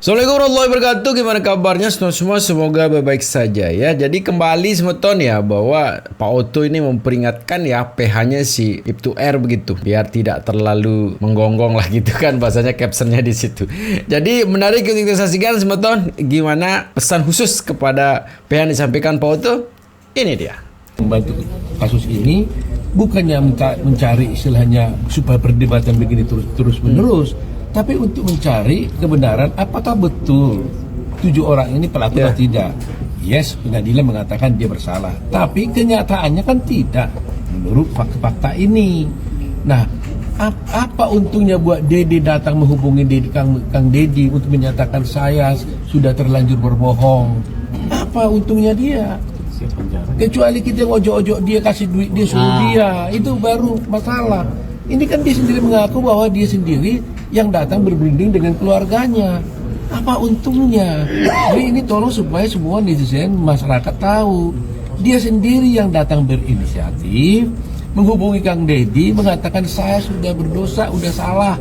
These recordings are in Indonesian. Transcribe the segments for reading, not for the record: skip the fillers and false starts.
Assalamualaikum warahmatullahi wabarakatuh. Gimana kabarnya semua? Semoga baik-baik saja ya. Jadi kembali semeton ya bahwa Pak Otto ini memperingatkan ya PH-nya si Ibtu R begitu, biar tidak terlalu menggonggong lah gitu kan bahasanya captionnya di situ. Jadi menarik untuk kita saksikan semeton gimana pesan khusus kepada PH yang disampaikan Pak Otto. Ini dia. Membantu kasus ini bukannya mencari istilahnya supaya perdebatan begini terus menerus. Tapi untuk mencari kebenaran apakah betul 7 orang ini pelaku atau tidak. Yes, pengadilan mengatakan dia bersalah. Tapi kenyataannya kan tidak menurut fakta-fakta ini. Nah, apa untungnya buat Dede datang menghubungi Kang Dedi untuk menyatakan saya sudah terlanjur berbohong. Apa untungnya dia? Kecuali kita ngojok-ojok dia, kasih duit dia, suruh dia. Itu baru masalah. Ini kan dia sendiri mengaku bahwa dia sendiri yang datang berberunding dengan keluarganya. Apa untungnya? Jadi ini tolong supaya semua netizen masyarakat tahu. Dia sendiri yang datang berinisiatif, menghubungi Kang Dedi, mengatakan saya sudah berdosa, sudah salah,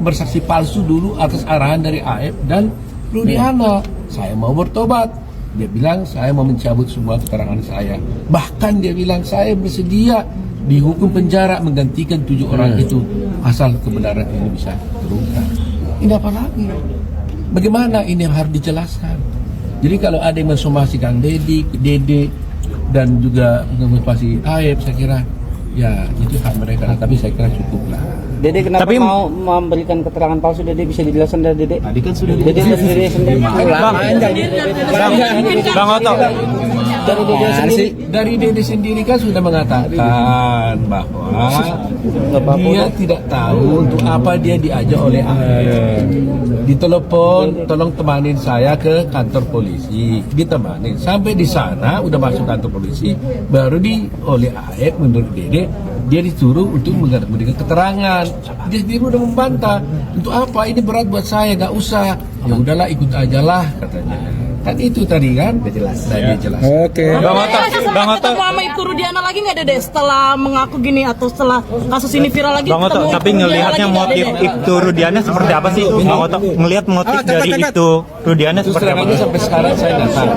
bersaksi palsu dulu atas arahan dari AF dan Rudiana. Saya mau bertobat. Dia bilang saya mau mencabut semua keterangan saya. Bahkan dia bilang saya bersedia dihukum penjara menggantikan 7 orang itu asal kebenaran ini bisa terungkap. Ini apa lagi? Bagaimana ini yang harus dijelaskan? Jadi kalau ada yang mensomasikan Dede dan juga mensomasi Aib, saya kira ya itu hak mereka. Tapi saya kira cukup lah. Dede kenapa mau memberikan keterangan palsu? Dede bisa dijelaskan dari Dede? Tadi kan sudah Dede sendiri. Bang Otto. Dari Dede sendiri kan sudah mengatakan bahwa dia tidak tahu untuk apa dia diajak oleh AF. Ditelepon, tolong temanin saya ke kantor polisi. Ditemanin sampai di sana udah masuk kantor polisi, baru oleh AF menurut Dede dia disuruh untuk memberikan keterangan. Dia sendiri udah membantah. Untuk apa? Ini berat buat saya, nggak usah. Ya udahlah, ikut aja lah katanya. Kan itu tadi kan? Jelas. Dia jelas. Oke. Bang Otto sama Ibtu Rudiana lagi nggak ada deh setelah mengaku gini atau setelah kasus ini viral lagi. Bang Otto, tapi ngelihatnya motif Ibtu Rudiana seperti apa sih? Bang Otto ngelihat motif dari Ibtu Rudiana seperti apa? Sampai sekarang saya nggak tahu.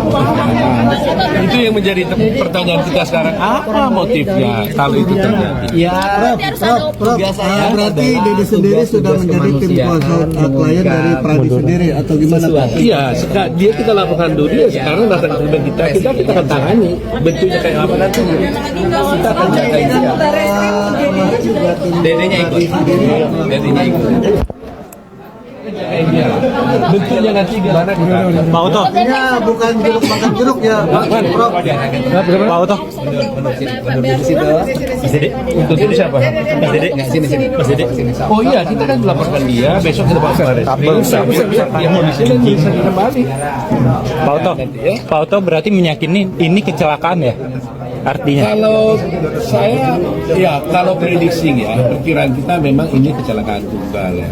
Itu yang menjadi pertanyaan kita sekarang. Apa motifnya kalau itu terjadi? Ya, Prof. Berarti Dede sendiri sudah menjadi tim kuasa klien dari Pradi sendiri atau gimana Pak? Iya, dia kita laporkan dulu ya. Sekarang datang ke rumah kita akan tangani. Bentuknya kayak apa nanti? Kita akan jaga itu. Dedenya ikut. Bentuknya nanti gimana kita? Pak Otto, Ya, bukan jeruk makan jeruk ya, Prof. Pak Otto, Untuk itu siapa? Mas Dede. Oh iya, kita kan melaporkan dia. Besok kita bawa ke Baris. Dia mau di sini bisa kembali. Pak Otto berarti meyakini ini kecelakaan ya? Artinya? Kalau saya, ya kalau prediksi ya, perkiraan kita memang ini kecelakaan tunggal ya.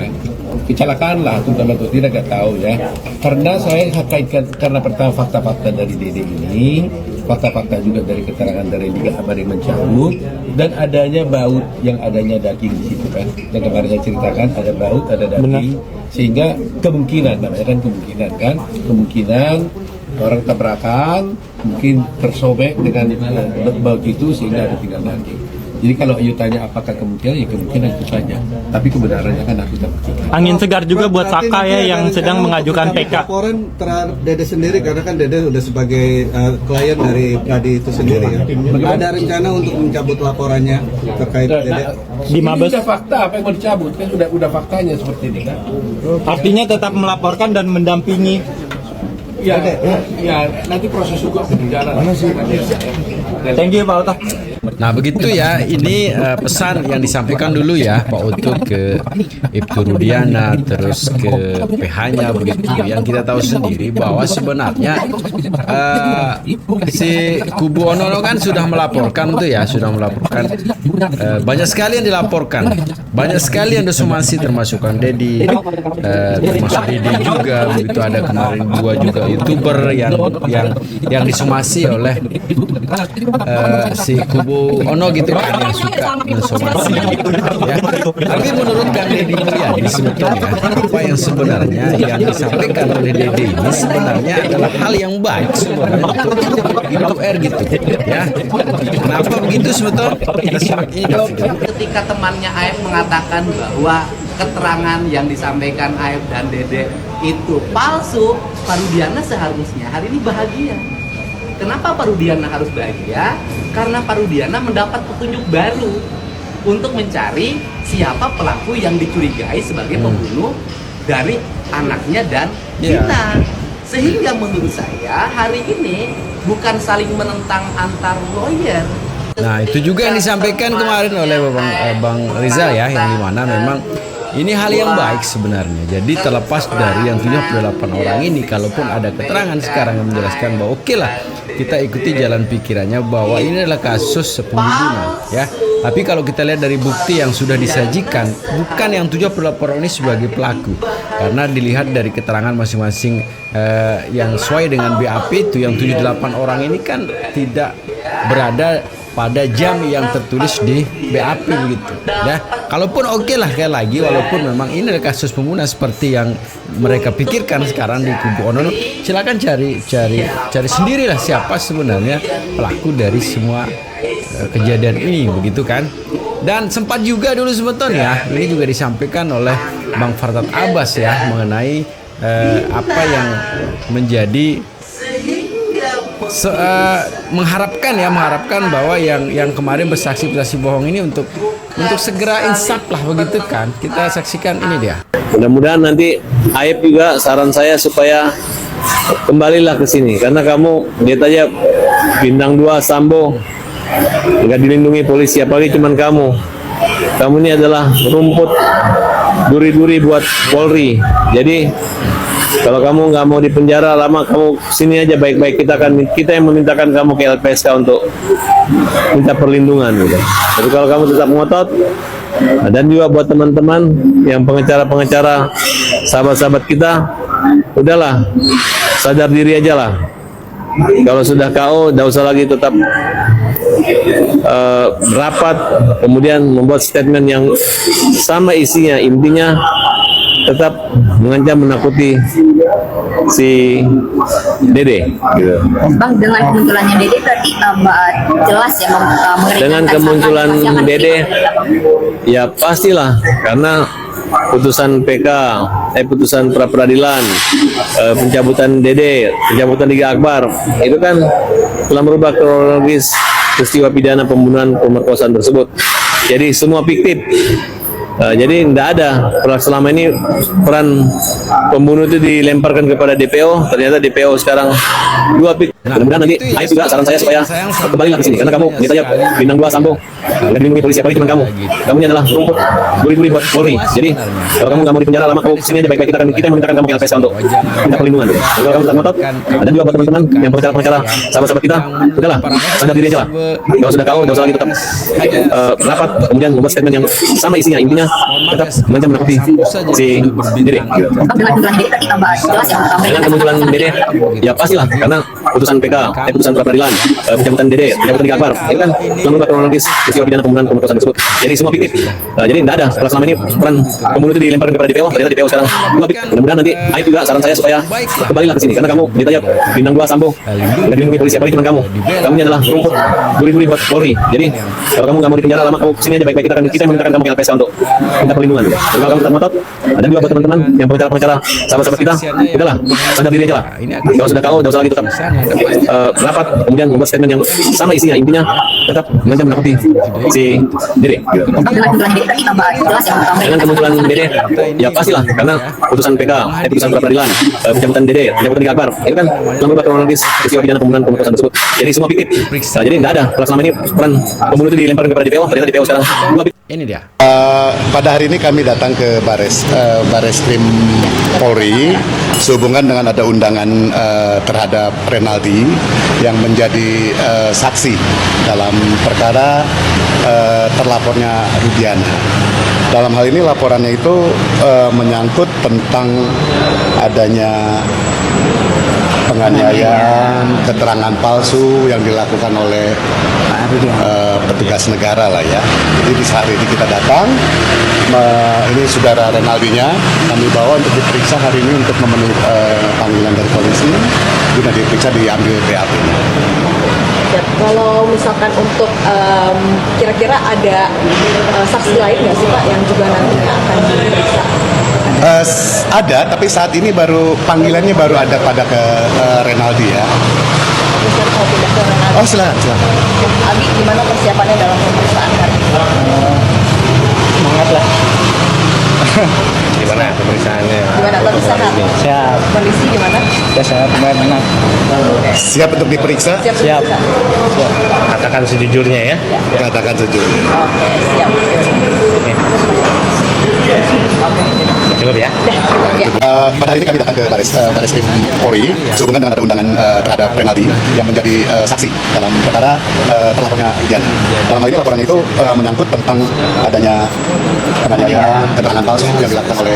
Kecelakaan lah, tunggal atau tidak gak tahu ya. Karena saya kaitkan, karena pertama fakta-fakta dari Dede ini, fakta-fakta juga dari keterangan dari Liga Abad yang mencabut, dan adanya baut yang adanya daging di situ kan. Yang kemarin saya ceritakan ada baut, ada daging, sehingga kemungkinan, namanya kan kemungkinan orang tabrakan mungkin tersobek dengan baut itu sehingga ada tinggal daging. Jadi kalau Ayu tanya apakah kemungkinan, ya kemungkinan itu saja. Tapi kebenarannya kan harus kita buktikan. Angin segar juga buat Saka ya yang sedang mengajukan PK. Laporan terhadap Dede sendiri karena kan Dede udah sebagai klien dari Pradi itu sendiri ya. Ada rencana untuk mencabut laporannya terkait Dede? Di Mabes. Ini udah fakta, apa yang mau dicabut kan udah faktanya seperti ini kan. Artinya tetap melaporkan dan mendampingi. Ya, nanti proses hukum berjalan. Thank you Pak Otto. Nah begitu ya, ini pesan yang disampaikan dulu ya Pak Otto ke Ibtu Rudiana, terus ke PH-nya begitu. Yang kita tahu sendiri bahwa sebenarnya si kubu Onono kan sudah melaporkan tuh ya, banyak sekali yang dilaporkan, banyak sekali yang disomasi termasuk Kang Dedi, termasuk Dede juga begitu. Ada kemarin 2 juga YouTuber yang disomasi oleh si kubu Ono gitu kan yang suka mensomasi. Ya. Tapi menurut Kang Deddy Mulyadi sebetulnya apa yang sebenarnya yang disampaikan oleh Deddy ini sebenarnya adalah hal yang baik sebenarnya untuk R gitu ya. Kenapa begitu sebetulnya? Kita simak ini Kang. Ketika temannya Aep mengatakan bahwa keterangan yang disampaikan Aep dan Dede itu palsu, Pak Rudiana seharusnya hari ini bahagia. Kenapa Pak Rudiana harus bahagia? Karena Pak Rudiana mendapat petunjuk baru untuk mencari siapa pelaku yang dicurigai sebagai pembunuh dari anaknya dan kita. Sehingga menurut saya hari ini bukan saling menentang antar lawyer. Nah itu juga yang disampaikan kemarin oleh Bang Rizal ya, yang dimana memang ini hal yang baik sebenarnya. Jadi terlepas dari yang 78 orang ini, kalaupun ada keterangan sekarang yang menjelaskan bahwa oke lah kita ikuti jalan pikirannya bahwa ini adalah kasus pembunuhan ya. Tapi kalau kita lihat dari bukti yang sudah disajikan, bukan yang 78 orang ini sebagai pelaku, karena dilihat dari keterangan masing-masing yang sesuai dengan BAP itu, yang 78 orang ini kan tidak berada pada jam yang tertulis di BAP begitu ya. Kalaupun oke lah, sekali lagi walaupun memang ini adalah kasus pembunuhan seperti yang mereka pikirkan sekarang di kubu Ono, silakan cari sendirilah siapa sebenarnya pelaku dari semua kejadian ini begitu kan. Dan sempat juga dulu sebetulnya ini juga disampaikan oleh Bang Farhad Abbas ya mengenai apa yang menjadi mengharapkan bahwa yang kemarin bersaksi bohong ini untuk segera insaf lah begitu kan. Kita saksikan ini dia. Mudah-mudahan nanti Aep juga saran saya supaya kembalilah ke sini, karena kamu lihat aja bintang 2 Sambo nggak dilindungi polisi, apalagi cuman kamu ini adalah rumput duri-duri buat Polri. Jadi kalau kamu nggak mau di penjara lama, kamu sini aja baik-baik. Kita yang memintakan kamu ke LPSK untuk minta perlindungan gitu. Tapi kalau kamu tetap ngotot, dan juga buat teman-teman yang pengacara-pengacara sahabat-sahabat kita, udahlah sadar diri aja lah. Kalau sudah KO, tidak usah lagi tetap rapat, kemudian membuat statement yang sama isinya, intinya tetap mengancam, menakuti si Dede gitu. Bang, dengan kemunculannya Dede berarti jelas ya dengan kemunculan Dede ya pastilah, karena putusan PK, putusan pra peradilan, pencabutan Dede, pencabutan Liga Akbar, itu kan telah merubah kronologis peristiwa pidana pembunuhan pemerkosaan tersebut. Jadi semua fiktif. Jadi tidak ada, selama ini peran pembunuh itu dilemparkan kepada DPO, ternyata DPO sekarang dua pik. Kemudian nanti Aib juga saran saya supaya kembali ke sini, karena kamu ditanya bintang 2 Sambo nggak dilindungi polisi, apalagi cuma kamu ini adalah rumput duri-duri buat Polri. Jadi kalau kamu nggak mau di penjara lama, kamu sini aja baik-baik. Kita yang memintakan kamu ke LPSK untuk minta perlindungan. Kalau kamu tak ngotot, dan juga buat teman-teman yang pengacara-pengacara sahabat-sahabat kita, udahlah sadar diri aja lah. Kalau sudah KO, nggak usah lagi tetap rapat, kemudian membuat statement yang sama isinya, intinya tetap mengancam, menakuti si Dede. Dengan kemunculan Dede, ya pastilah, karena putusan PK, putusan pra peradilan, pencabutan Dede, pencabutan Liga Akbar, itu kan mengubah kronologis peristiwa pidana pembunuhan pemerkosaan tersebut. Jadi semua fiktif. Jadi tidak ada, setelah selama ini peran pembunuh itu dilemparkan kepada DPO, ternyata DPO sekarang dua fiktif. Mudah-mudahan nanti Aib juga saran saya supaya kembalilah ke sini, karena kamu ditanya bintang 2 Sambo nggak dilindungi polisi, apalagi cuma kamu ini adalah rumput duri-duri buat Polri. Jadi kalau kamu nggak mau di penjara lama, kamu sini aja baik-baik. Kita yang memintakan kamu ke LPSK untuk minta perlindungan. Kalau kamu tak ngotot, dan juga buat teman-teman yang pengacara-pengacara sahabat-sahabat kita, udahlah sadar diri aja lah. Kalau sudah KO, nggak usah lagi tetap rapat, kemudian membuat statement yang sama isinya, intinya tetap mengancam, menakuti si Dede. Dengan kemunculan Dede, ya pastilah, karena putusan PK, putusan pra peradilan, pencabutan Dede, pencabutan Liga Akbar, itu kan telah merubah kronologis peristiwa pidana pembunuhan pemerkosaan tersebut. Jadi semua fiktif. Jadi tidak ada, kalau selama ini peran pembunuh itu dilemparkan kepada DPO, ternyata DPO sekarang dua fiktif. Ini dia. Pada hari ini kami datang ke Bares Krim Polri sehubungan dengan ada undangan terhadap Renaldi yang menjadi saksi dalam perkara terlapornya Rudiana. Dalam hal ini laporannya itu menyangkut tentang adanya penganiayaan, keterangan palsu yang dilakukan oleh petugas negara lah ya. Jadi di saat ini kita datang, ini saudara Renaldinya kami bawa untuk diperiksa hari ini untuk memenuhi panggilan dari polisi. Sudah diperiksa, diambil BAP. Ya, kalau misalkan untuk kira-kira ada saksi lain nggak sih Pak yang juga nantinya akan diperiksa? Ada, tapi saat ini baru panggilannya baru ada pada ke Renaldi ya. Misalnya mau pindah ke Renaldi. Oh silakan. Abi, gimana persiapannya dalam pemeriksaan hari ini? Semangat lah. Gimana pemeriksaannya? Gimana Bapak sehat? Siap. Kondisi gimana? Ya sehat, benar. Siap untuk diperiksa? Siap. Katakan sejujurnya ya. Katakan sejujurnya. Oke, siap. Cukup ya. Pada hari ini kami datang ke Baris Krim Polri sehubungan dengan ada undangan terhadap Renaldi yang menjadi saksi dalam perkara terlapornya Diana. Dalam hal ini laporan itu menyangkut tentang adanya penganiayaan, keterangan palsu yang dilakukan oleh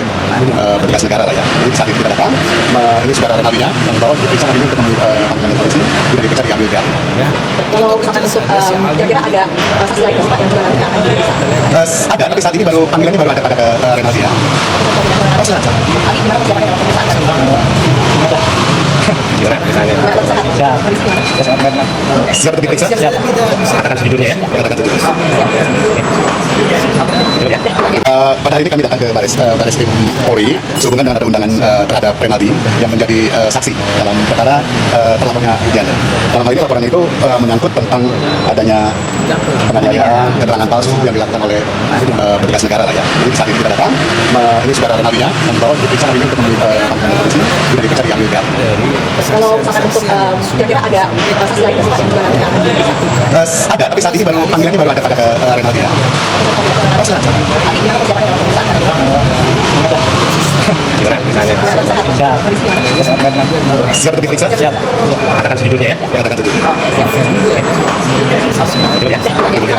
petugas negara lah ya. Jadi saat ini kita datang, ini saudara Renaldinya yang bawa diperiksa hari ini untuk memenuhi panggilan polisi, sudah diperiksa diambil BAP. Kalau misalkan untuk kira-kira ada saksi lain Pak yang juga nanti akan diperiksa? Ada, tapi saat ini baru panggilannya baru ada pada ke Renaldi ya. Oh silakan. Abi, gimana persiapannya dalam pemeriksaan hari ini? Gimana pemeriksaannya? Gimana Bapak sehat? Siap. Kondisi gimana? Ya sehat, benar. Siap untuk diperiksa? Siap. Katakan sejujurnya ya. Katakan sejujurnya. Cukup ya. Pada hari ini kami datang ke Baris Krim Polri sehubungan dengan ada undangan terhadap Renaldi yang menjadi saksi dalam perkara terlapornya Diana. Dalam hal ini laporan itu menyangkut tentang adanya penganiayaan, keterangan palsu yang dilakukan oleh petugas negara lah ya. Jadi saat ini kita datang, ini saudara Renaldinya yang bawa diperiksa hari ini untuk memenuhi panggilan polisi, sudah diperiksa diambil BAP. Kalau misalkan untuk kira-kira ada saksi lain Pak yang juga nanti akan diperiksa? Ada, tapi saat ini baru panggilannya baru ada pada ke Renaldi ya. Oh silakan. Abi, gimana persiapannya dalam pemeriksaan hari ini? Gimana pemeriksaannya? Gimana Bapak sehat? Siap. Kondisi gimana? Ya sehat, benar. Siap untuk diperiksa? Siap. Katakan sejujurnya ya. Katakan sejujurnya. Cukup ya.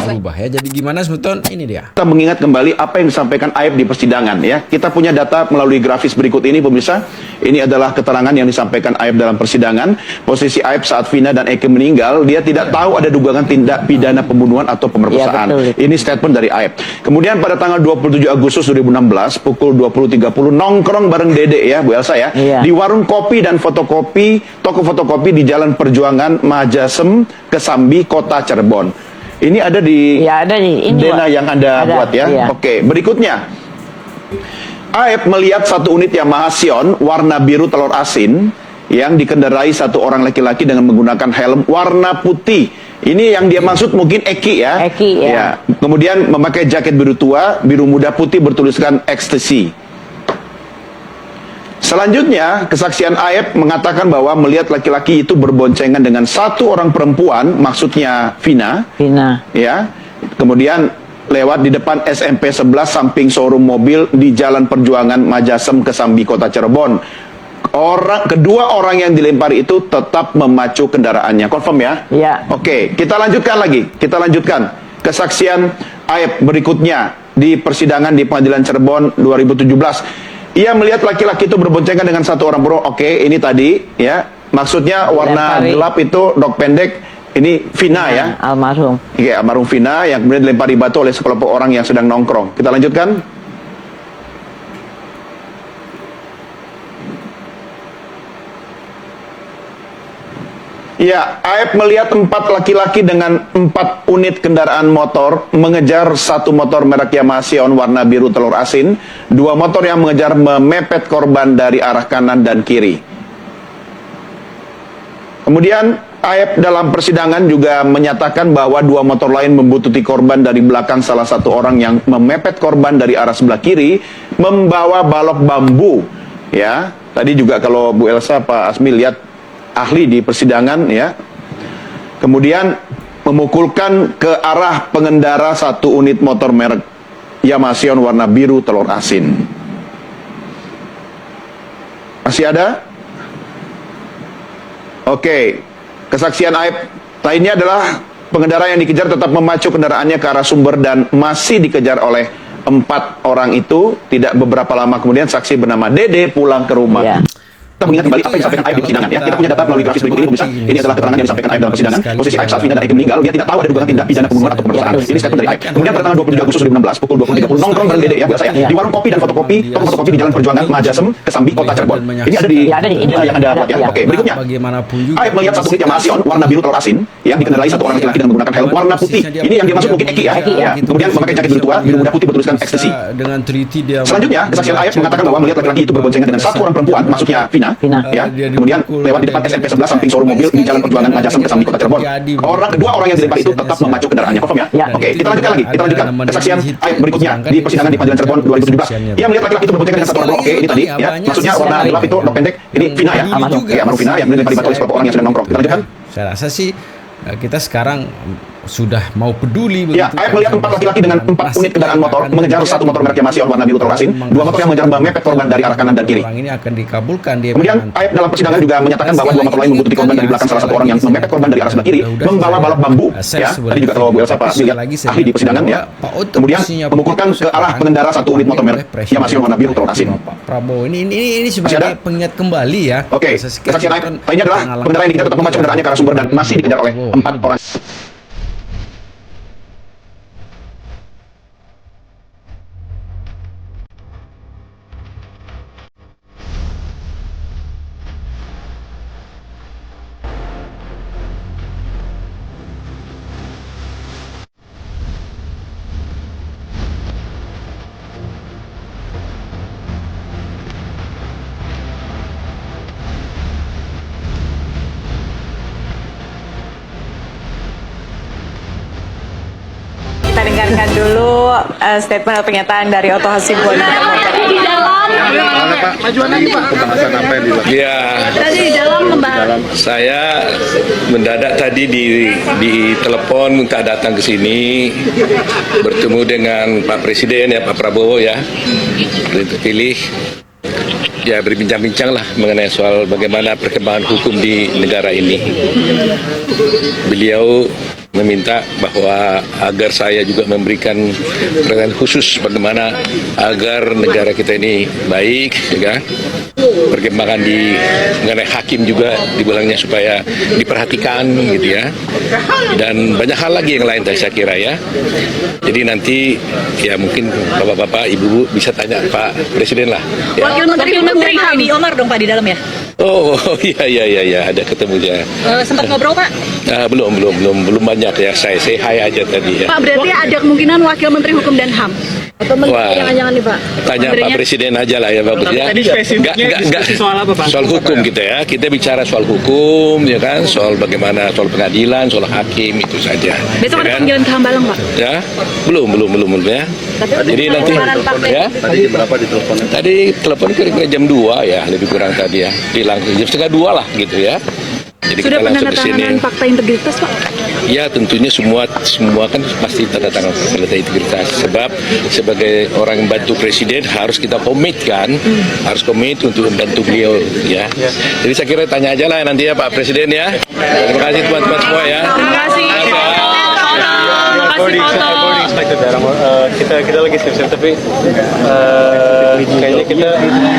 Berubah ya. Jadi gimana Smeton? Ini dia. Kita mengingat kembali apa yang disampaikan Aib di persidangan ya. Kita punya data melalui grafis berikut ini pemirsa. Ini adalah keterangan yang disampaikan Aib dalam persidangan. Posisi Aib saat Vina dan Eke meninggal, dia tidak tahu ada dugaan tindak pidana pembunuhan atau pemerkosaan. Ya, betul. Ini statement dari Aib. Kemudian pada tanggal 27 Agustus 2016 pukul 20.30 nongkrong bareng Dede ya Bu Elsa ya. Iya. Di warung kopi dan fotokopi, toko fotokopi di Jalan Perjuangan Majasem, Kesambi, Kota Cirebon. Ini ada di Ya ada nih. Ini Dena Pak. yang Anda Ada, buat ya. iya. Oke, berikutnya. Aib melihat satu unit Yamaha Sion warna biru telur asin yang dikendarai satu orang laki-laki dengan menggunakan helm warna putih. Ini yang dia maksud mungkin Eki ya. Eki, ya. Kemudian memakai jaket biru tua, biru muda putih bertuliskan ecstasy. Selanjutnya, kesaksian Aib mengatakan bahwa melihat laki-laki itu berboncengan dengan satu orang perempuan, maksudnya Vina. Ya. Kemudian lewat di depan SMP 11 samping showroom mobil di Jalan Perjuangan Majasem Kesambi Kota Cirebon. Kedua orang yang dilempari itu tetap memacu kendaraannya. Confirm ya? Iya. Oke, kita lanjutkan lagi. Kita lanjutkan kesaksian Aib berikutnya di persidangan di Pengadilan Cirebon 2017. Ia melihat laki-laki itu berboncengan dengan satu orang perempuan. Oke, ini tadi ya. Maksudnya warna Lempari. gelap itu rok pendek. Ini Vina ya. Almarhum. Iya, almarhum Vina yang kemudian dilempari batu oleh sekelompok orang yang sedang nongkrong. Kita lanjutkan. Ya, Aib melihat 4 laki-laki dengan 4 unit kendaraan motor mengejar satu motor merek Yamaha Sion warna biru telur asin, 2 motor yang mengejar memepet korban dari arah kanan dan kiri. Kemudian Aib dalam persidangan juga menyatakan bahwa 2 motor lain membuntuti korban dari belakang salah satu orang yang memepet korban dari arah sebelah kiri membawa balok bambu. Ya, tadi juga kalau Bu Elsa Pak Asmi lihat ahli di persidangan ya. Kemudian memukulkan ke arah pengendara satu unit motor merek Yamaha Sion warna biru telur asin. Masih ada? Oke. Kesaksian Aib lainnya adalah pengendara yang dikejar tetap memacu kendaraannya ke arah sumber dan masih dikejar oleh 4 orang itu. Tidak beberapa lama kemudian saksi bernama Dede pulang ke rumah. Kita mengingat kembali apa yang disampaikan Aib di persidangan ya. Kita punya data melalui grafis berikut ini pemirsa. Ini adalah keterangan yang disampaikan Aib dalam persidangan. Posisi Aib saat Vina dan Eki meninggal, dia tidak tahu ada dugaan tindak pidana pembunuhan atau pemerkosaan. Ini statement dari Aib. Kemudian pada tanggal 23 Agustus 2016 pukul 20.30 nongkrong bareng Dede ya biasa ya. Di warung kopi dan fotokopi, toko fotokopi di Jalan Perjuangan Majasem, Kesambi, Kota Cirebon. Ini ada di yang Anda lihat ya. Oke, berikutnya. Bagaimanapun juga Aib melihat satu unit Yamaha Sion warna biru telur asin yang dikendarai satu orang laki-laki dengan menggunakan helm warna putih. Ini yang dimaksud mungkin Eki ya. Kemudian memakai jaket biru tua, biru muda putih bertuliskan ekstasi. dengan teliti dia. Selanjutnya, kesaksian Aib mengatakan bahwa melihat laki-laki itu berboncengan dengan satu orang perempuan, maksudnya Vina, ya. Kemudian lewat di depan SMP 11 samping showroom mobil di Jalan Perjuangan Majasem Kesambi Kota Cirebon. Kedua orang yang dilempar itu tetap memacu kendaraannya. Confirm ya? Oke, kita lanjutkan lagi. Kita lanjutkan kesaksian Aib berikutnya di persidangan di Pengadilan Cirebon 2017. Ia melihat laki-laki itu berboncengan dengan satu orang. Oke, ini tadi ya. Maksudnya warna gelap itu rok pendek. Ini Vina ya. Oke, Amaru Vina yang dilempari batu oleh sekelompok orang yang sedang nongkrong. Kita lanjutkan. Saya rasa sih kita sekarang sudah mau peduli begitu. Ya, Aib melihat 4 laki-laki dengan 4 unit kendaraan motor mengejar satu motor merek Yamaha Sion warna biru telur asin, 2 motor yang mengejar mepet korban dari arah kanan dan kiri. Orang ini akan dikabulkan dia. Kemudian Aib dalam persidangan juga menyatakan bahwa 2 motor lain membutuhkan korban dari belakang salah satu orang yang memepet korban dari arah sebelah kiri, membawa balok bambu. Ya, tadi juga kalau Bu Elsa Pak lihat ahli di persidangan ya. Kemudian memukulkan ke arah pengendara satu unit motor merek Yamaha Sion warna biru telur asin. Prabowo ini sebenarnya pengingat kembali ya. Oke, kesaksian Aib lainnya adalah pengendara yang dikenal tetap memacu kendaraannya ke arah sumber dan masih dikejar oleh 4 orang. Kita dengarkan dulu statement atau pernyataan dari Oto Hasibuan. Di dalam Pembahasan apa yang dilakukan? Ya, tadi di dalam membahas saya mendadak tadi ditelepon minta datang ke sini bertemu dengan Pak Presiden ya, Pak Prabowo ya, terpilih. Ya, berbincang-bincang lah mengenai soal bagaimana perkembangan hukum di negara ini. Beliau meminta bahwa agar saya juga memberikan perhatian khusus bagaimana agar negara kita ini baik, ya. Perkembangan di mengenai hakim juga dibilangnya supaya diperhatikan gitu ya. Dan banyak hal lagi yang lain saya kira ya. Jadi nanti ya mungkin bapak-bapak, ibu-ibu bisa tanya Pak Presiden lah. Ya. Wakil Menteri Hadi Omar dong Pak di dalam ya? Oh iya ada ketemunya. Sempat ngobrol Pak? Belum banyak ya. Saya say hi aja tadi ya. Pak, berarti ada kemungkinan Wakil Menteri Hukum dan HAM atau Menteri jangan-jangan nih Pak? Tanya Pak Presiden aja lah ya bagus ya. Enggak soal apa Pak? Soal hukum kita ya. Kita bicara soal hukum ya kan, soal bagaimana soal pengadilan, soal hakim itu saja. Besok ya ada panggilan ke Hambalang Pak? Ya, belum ya. Jadi nanti ya. Tadi jam berapa ditelepon? Tadi telepon kira-kira jam 2 ya, lebih kurang tadi ya. Hilang jam setengah 2 lah gitu ya. Jadi Sudah kita langsung ke sini. penandatanganan fakta integritas Pak? Ya tentunya semua kan pasti tanda tangan fakta integritas. Sebab sebagai orang bantu presiden harus kita komit kan, harus komit untuk membantu beliau ya. Jadi saya kira tanya aja lah nanti ya Pak Presiden ya. Terima kasih teman-teman semua ya. Terima kasih. Kita lagi siap-siap tapi kayaknya kita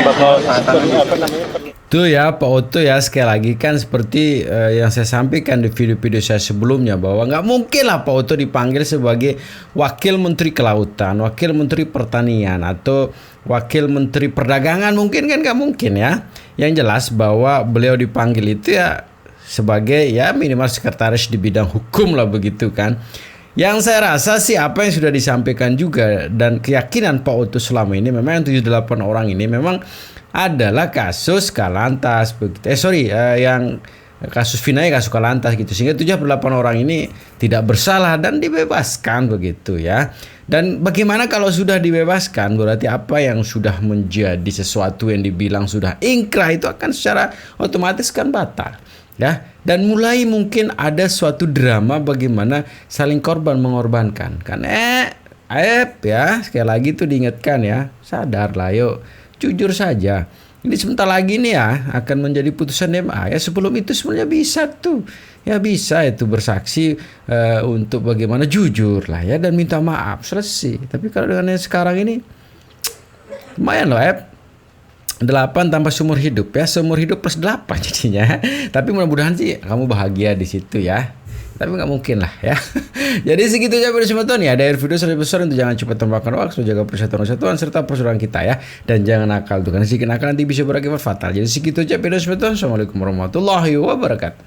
bakal apa namanya. Tuh ya Pak Oto ya, sekali lagi kan seperti yang saya sampaikan di video-video saya sebelumnya bahwa nggak mungkin lah Pak Oto dipanggil sebagai Wakil Menteri Kelautan, Wakil Menteri Pertanian atau Wakil Menteri Perdagangan, mungkin kan nggak mungkin ya. Yang jelas bahwa beliau dipanggil itu ya sebagai ya minimal sekretaris di bidang hukum lah begitu kan. Yang saya rasa sih apa yang sudah disampaikan juga dan keyakinan Pak Oto selama ini memang yang 78 orang ini memang adalah kasus Kalantas begitu. Yang kasus Vina ya kasus Kalantas gitu. Sehingga 78 orang ini tidak bersalah dan dibebaskan begitu ya. Dan bagaimana kalau sudah dibebaskan, berarti apa yang sudah menjadi sesuatu yang dibilang sudah ingkrah itu akan secara otomatis kan batal. Ya, dan mulai mungkin ada suatu drama bagaimana saling korban mengorbankan. Kan Aib ya, sekali lagi tuh diingatkan ya, sadar lah yuk, jujur saja. Ini sebentar lagi nih ya akan menjadi putusan MA ya. Sebelum itu sebenarnya bisa tuh, ya bisa itu bersaksi untuk bagaimana jujur lah ya dan minta maaf selesai. Tapi kalau dengan yang sekarang ini lumayan loh Aib. 8 tambah seumur hidup ya, seumur hidup plus 8 jadinya. Tapi mudah-mudahan sih kamu bahagia di situ ya. Tapi nggak mungkin lah ya. Jadi segitu aja video semeton ya. Ada video lebih besar untuk jangan cepat tembakkan waktu, jaga persatuan serta persaudaraan kita ya. Dan jangan nakal tuh, karena sedikit nakal nanti bisa berakibat fatal. Jadi segitu aja video semeton. Assalamualaikum warahmatullahi wabarakatuh.